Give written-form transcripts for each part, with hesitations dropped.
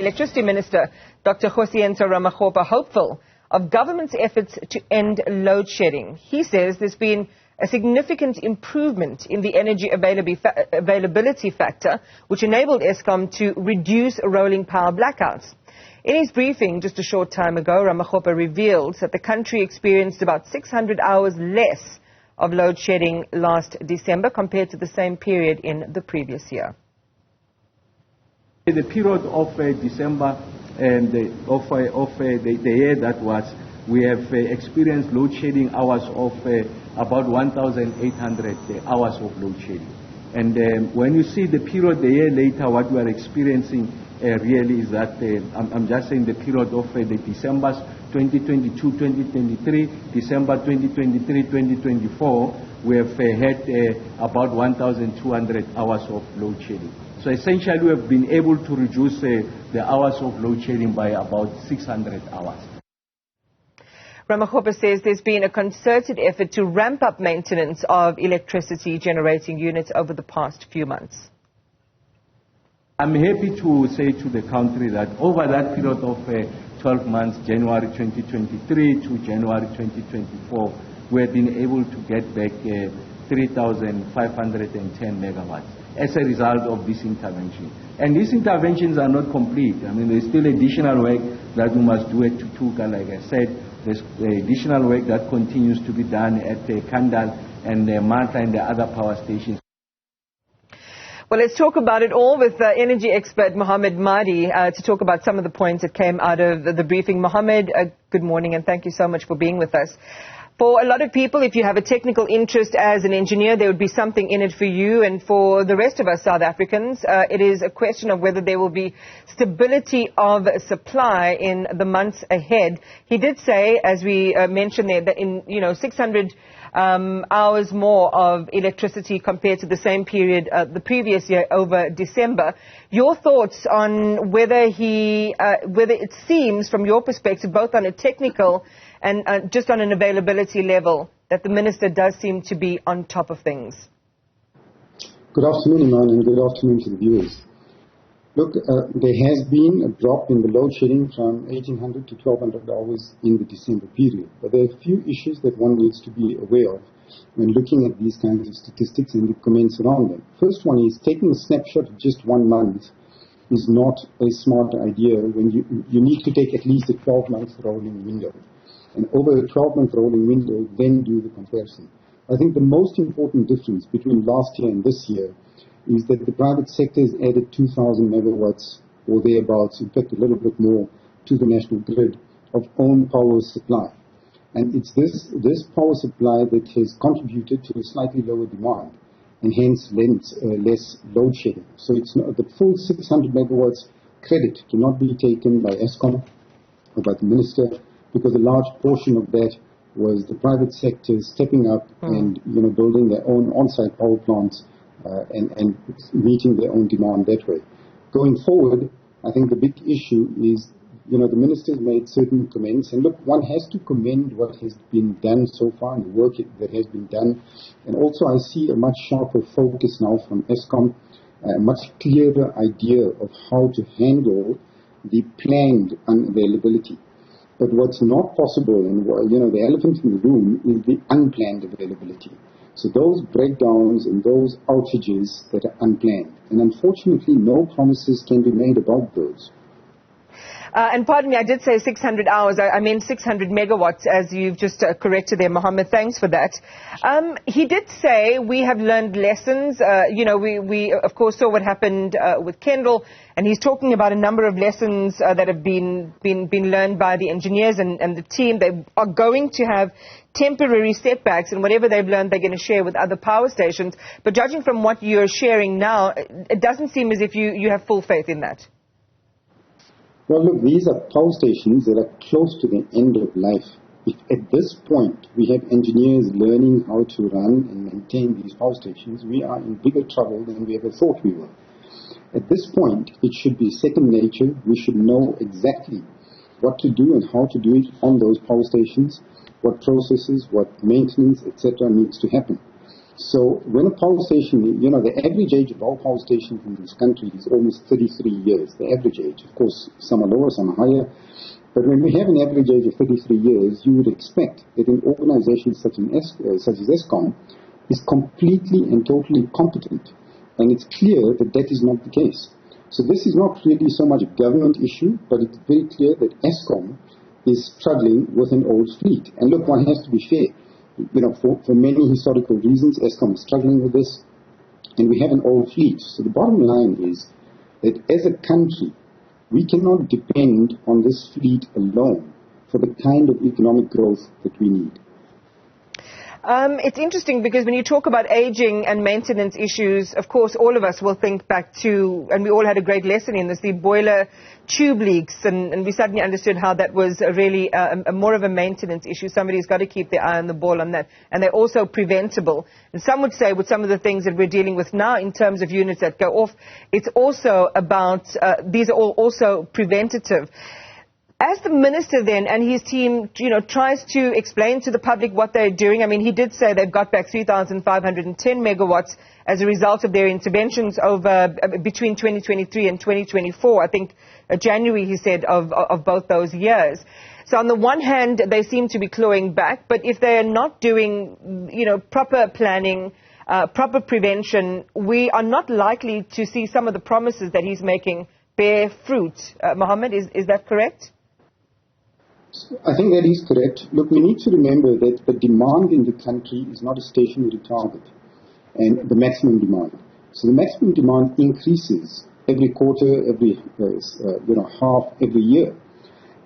Electricity Minister Dr. Kgosientsho Ramokgopa hopeful of government's efforts to end load shedding. He says there's been a significant improvement in the energy availability factor, which enabled Eskom to reduce rolling power blackouts. In his briefing just a short time ago, Ramokgopa revealed that the country experienced about 600 hours less of load shedding last December compared to the same period in the previous year. The period of December and the year that was, we have experienced load shedding hours of about 1,800 hours of load shedding. And when you see the period the year later, what we are experiencing really is that, I'm just saying the period of the December 2022, 2023, December 2023, 2024, we have had about 1,200 hours of load shedding. So essentially we have been able to reduce the hours of load shedding by about 600 hours. Ramokgopa says there's been a concerted effort to ramp up maintenance of electricity generating units over the past few months. I'm happy to say to the country that over that period of 12 months, January 2023 to January 2024, we have been able to get back 3,510 megawatts as a result of this intervention. And these interventions are not complete. I mean, there's still additional work that we must do at Tutuka, like I said. There's additional work that continues to be done at Kandal and Manta and the other power stations. Well, let's talk about it all with energy expert Mohamed Madhi to talk about some of the points that came out of the briefing. Mohamed, good morning and thank you so much for being with us. For a lot of people, if you have a technical interest as an engineer, there would be something in it for you. And for the rest of us South Africans, it is a question of whether there will be stability of supply in the months ahead. He did say, as we mentioned there, that in 600 hours more of electricity compared to the same period the previous year over December. Your thoughts on whether it seems, from your perspective, both on a technical and just on an availability level, that the minister does seem to be on top of things. Good afternoon, Iman, and good afternoon to the viewers. Look, there has been a drop in the load shedding from 1,800 to 1,200 hours in the December period. But there are a few issues that one needs to be aware of when looking at these kinds of statistics and the comments around them. First one is taking a snapshot of just 1 month is not a smart idea when you need to take at least a 12-month rolling window. And over a 12-month rolling window, then do the comparison. I think the most important difference between last year and this year is that the private sector has added 2,000 megawatts or thereabouts, in fact a little bit more, to the national grid of own power supply. And it's this power supply that has contributed to a slightly lower demand and hence less load shedding. So it's not, the full 600 megawatts credit cannot be taken by Eskom or by the minister, because a large portion of that was the private sector stepping up and building their own on-site power plants and meeting their own demand that way. Going forward, I think the big issue is, the ministers made certain comments, and look, one has to commend what has been done so far and the work that has been done. And also I see a much sharper focus now from Eskom, a much clearer idea of how to handle the planned unavailability. But what's not possible, and the elephant in the room, is the unplanned availability. So those breakdowns and those outages that are unplanned. And unfortunately, no promises can be made about those. And pardon me, I did say 600 hours. I meant 600 megawatts, as you've just corrected there, Mohammed. Thanks for that. He did say we have learned lessons. We of course saw what happened with Kendall, and he's talking about a number of lessons that have been learned by the engineers and the team. They are going to have temporary setbacks, and whatever they've learned, they're going to share with other power stations. But judging from what you're sharing now, it doesn't seem as if you have full faith in that. Well, look, these are power stations that are close to the end of life. If at this point we have engineers learning how to run and maintain these power stations, we are in bigger trouble than we ever thought we were. At this point, it should be second nature. We should know exactly what to do and how to do it on those power stations, what processes, what maintenance, etc. needs to happen. So when a power station, the average age of all power stations in this country is almost 33 years, the average age. Of course, some are lower, some are higher. But when we have an average age of 33 years, you would expect that an organization such as Eskom is completely and totally competent. And it's clear that that is not the case. So this is not really so much a government issue, but it's very clear that Eskom is struggling with an old fleet. And look, one has to be fair. For many historical reasons, Eskom is struggling with this, and we have an old fleet. So the bottom line is that as a country, we cannot depend on this fleet alone for the kind of economic growth that we need. It's interesting because when you talk about aging and maintenance issues, of course, all of us will think back to, and we all had a great lesson in this, the boiler tube leaks, and we suddenly understood how that was really more of a maintenance issue. Somebody's got to keep their eye on the ball on that, and they're also preventable. And some would say with some of the things that we're dealing with now in terms of units that go off, it's also about, these are all also preventative. As the minister then and his team, tries to explain to the public what they're doing, I mean, he did say they've got back 3,510 megawatts as a result of their interventions over between 2023 and 2024. I think January, he said, of both those years. So on the one hand, they seem to be clawing back, but if they're not doing, proper planning, proper prevention, we are not likely to see some of the promises that he's making bear fruit. Mohamed, is that correct? I think that is correct. Look, we need to remember that the demand in the country is not a stationary target, and the maximum demand. So the maximum demand increases every quarter, every half, every year.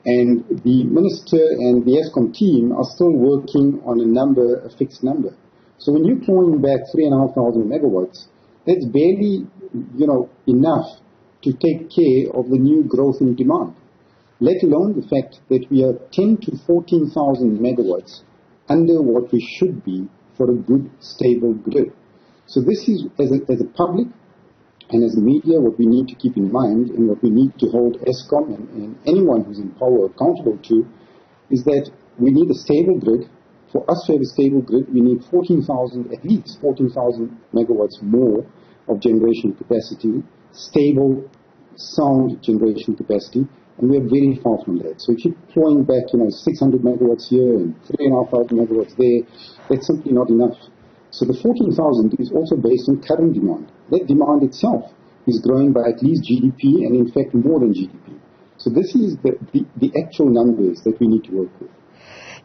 And the minister and the Eskom team are still working on a fixed number. So when you're clawing back 3,500 megawatts, that's barely, enough to take care of the new growth in demand. Let alone the fact that we are 10 to 14,000 megawatts under what we should be for a good, stable grid. So this is, as a public and as a media, what we need to keep in mind and what we need to hold Eskom and anyone who's in power accountable to is that we need a stable grid. For us to have a stable grid, we need at least 14,000 megawatts more of generation capacity, stable, sound generation capacity. And we are very far from that. So if you're plowing back, 600 megawatts here and 3,500 megawatts there, that's simply not enough. So the 14,000 is also based on current demand. That demand itself is growing by at least GDP and in fact more than GDP. So this is the actual numbers that we need to work with.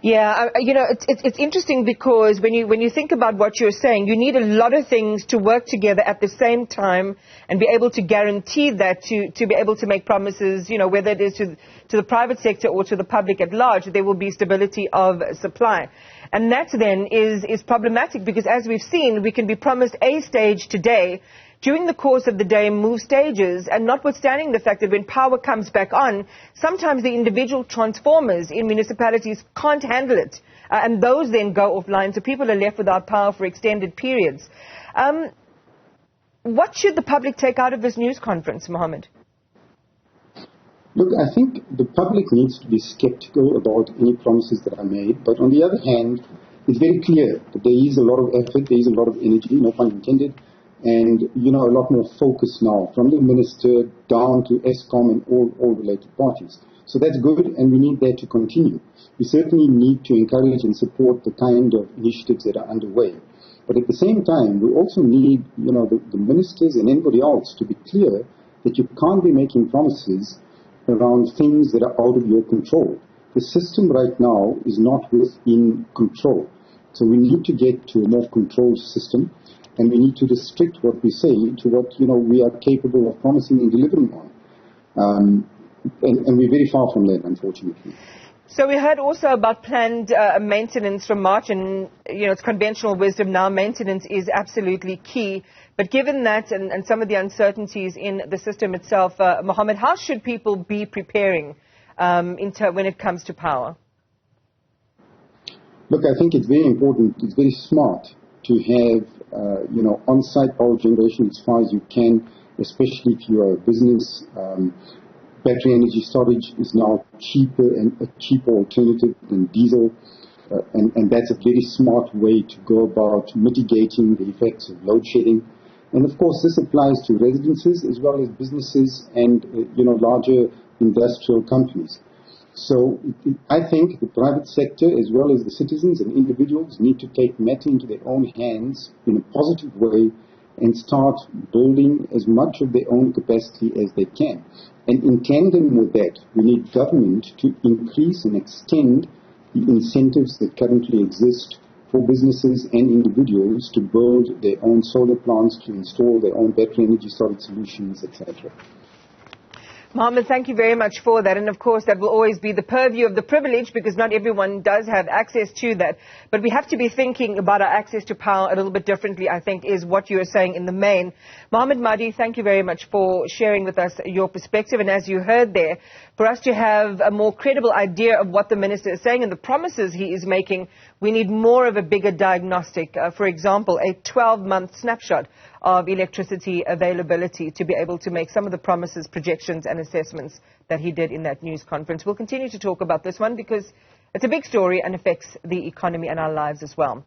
Yeah, it's interesting because when you think about what you're saying, you need a lot of things to work together at the same time and be able to guarantee that to be able to make promises, whether it is to the private sector or to the public at large, there will be stability of supply. And that then is problematic because as we've seen, we can be promised a stage today, during the course of the day move stages, and notwithstanding the fact that when power comes back on, sometimes the individual transformers in municipalities can't handle it, and those then go offline, so people are left without power for extended periods. What should the public take out of this news conference, Mohamed? Look, I think the public needs to be skeptical about any promises that are made, but on the other hand, it's very clear that there is a lot of effort, there is a lot of energy, no pun intended, and, a lot more focus now from the minister down to Eskom and all related parties. So that's good, and we need that to continue. We certainly need to encourage and support the kind of initiatives that are underway. But at the same time, we also need, the ministers and anybody else to be clear that you can't be making promises around things that are out of your control. The system right now is not within control. So we need to get to a more controlled system, and we need to restrict what we say to what, we are capable of promising and delivering on. And we're very far from that, unfortunately. So we heard also about planned maintenance from March, and, it's conventional wisdom now, maintenance is absolutely key. But given that and some of the uncertainties in the system itself, Mohamed, how should people be preparing when it comes to power? Look, I think it's very important, it's very smart to have, on-site power generation as far as you can, especially if you are a business. Battery energy storage is now cheaper and a cheaper alternative than diesel. And that's a very smart way to go about mitigating the effects of load shedding. And of course, this applies to residences as well as businesses and larger industrial companies. So I think the private sector, as well as the citizens and individuals, need to take matter into their own hands in a positive way and start building as much of their own capacity as they can. And in tandem with that, we need government to increase and extend the incentives that currently exist for businesses and individuals to build their own solar plants, to install their own battery energy storage solutions, etc. Mohamed, thank you very much for that. And of course, that will always be the purview of the privileged, because not everyone does have access to that. But we have to be thinking about our access to power a little bit differently, I think, is what you are saying in the main. Mohamed Madhi, thank you very much for sharing with us your perspective. And as you heard there, for us to have a more credible idea of what the minister is saying and the promises he is making, we need more of a bigger diagnostic. For example, a 12-month snapshot of electricity availability to be able to make some of the promises, projections and assessments that he did in that news conference. We'll continue to talk about this one because it's a big story and affects the economy and our lives as well.